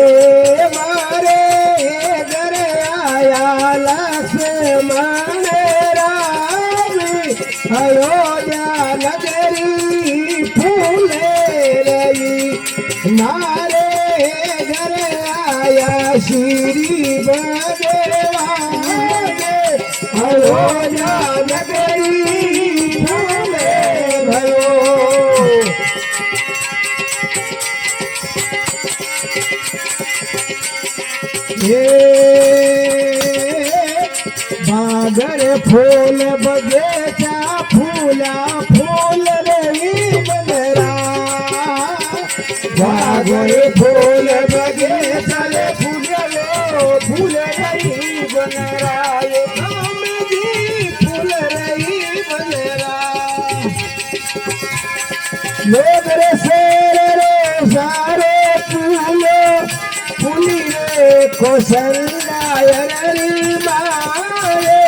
मारे घर आया लक्ष्मण राम अयोध्या नगरी फूले रही मारे घर आया श्री भगवान अयोध्या नगरी फूले भयो बागर फूल बगीचा फूला फूल रही बनरा बागर फूल बगीचा फूल रही बनरा राम जी फूल रही बनरा लोग रे शेर रे सारे फूलो फूली रे कौशल्यायन मारे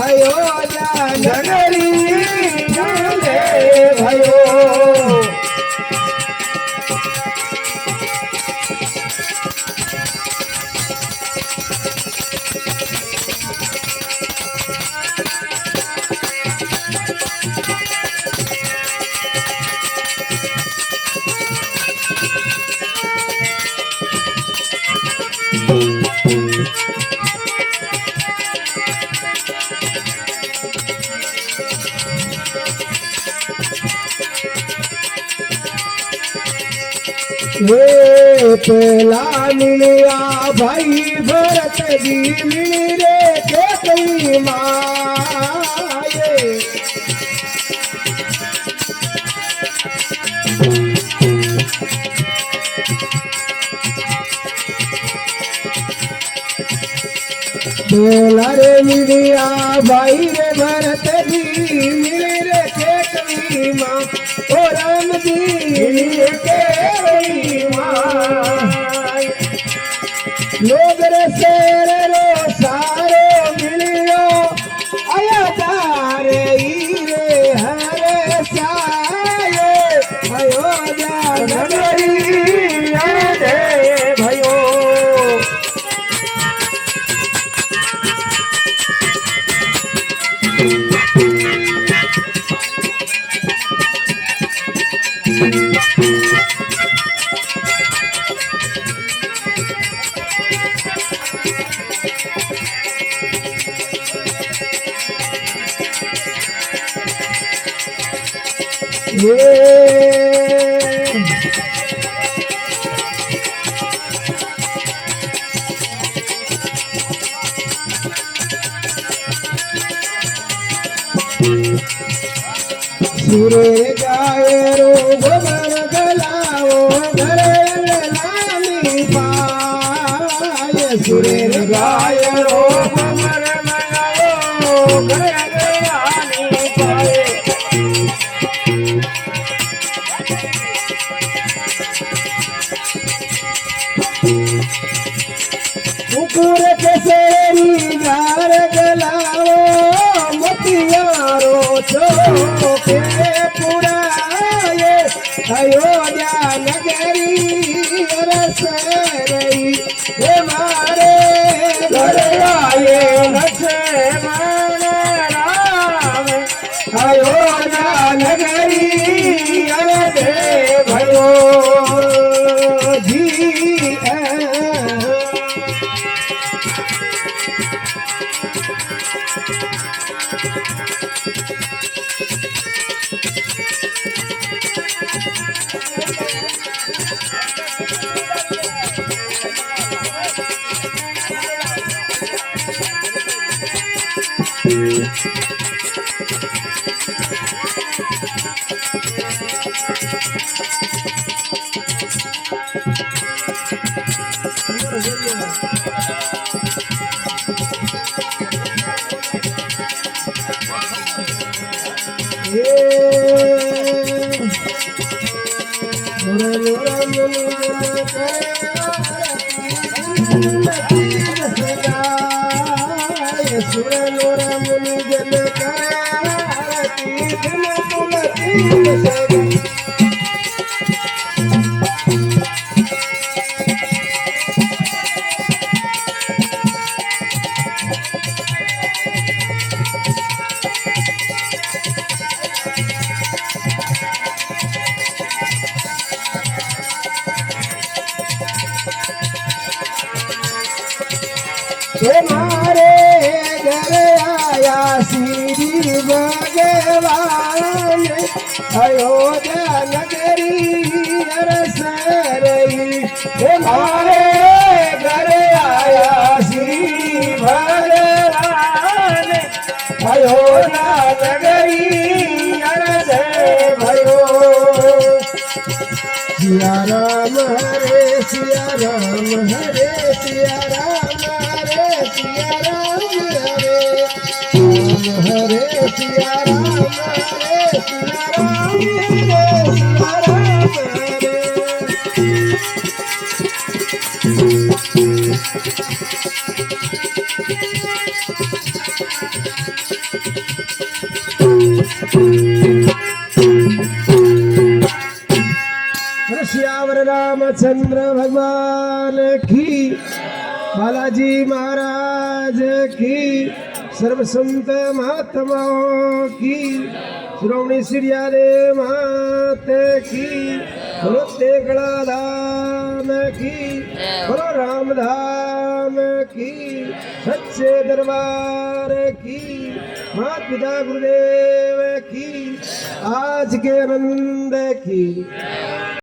अयोध्या नगरी फूले भयो पेला मिलिया भाई भरत जी मिले के कई माये पेला रे मिलिया भाई रे भरत जी मिले के कई माँ ओ राम जी मिले के लोग रे शेर रो सारो मिलियो आया तारे रे हरे साये अयोध्या नगरी आदे भयो सुरे गाये रो गोबर गलाओ घरे लामी पाए सुरे गाये रो गोबर गलाओ घरे लामी पाए कुकुर के सेरी गार गलाओ मोतियारो चोके पुराए अयोध्या नगरी रस रही हे मारे घर आए लक्ष्मण राम अयोध्या नगरी अरे भयो जी सुर नूर मुनि जन करारती दिन तुलसी सदा तुम्हारे घर आया श्री भगवान अयोध्या नगरी अरस रही तुम्हारे घर आया श्री भगवान अयोध्या नगरी अरस भयो सिया राम हरे सिया राम हरे सिया राम सिया राम हरे सिया राम हरे सिया राम हरे सिया राम हरे सियावर रामचंद्र भगवान की बालाजी महाराज की सर्व संत महात्माओं की श्रोमणी श्रीयारे मात की बोलो तेगड़ा धाम की बोलो राम धाम की सच्चे दरबार की माता पिता गुरुदेव की आज के आनंद की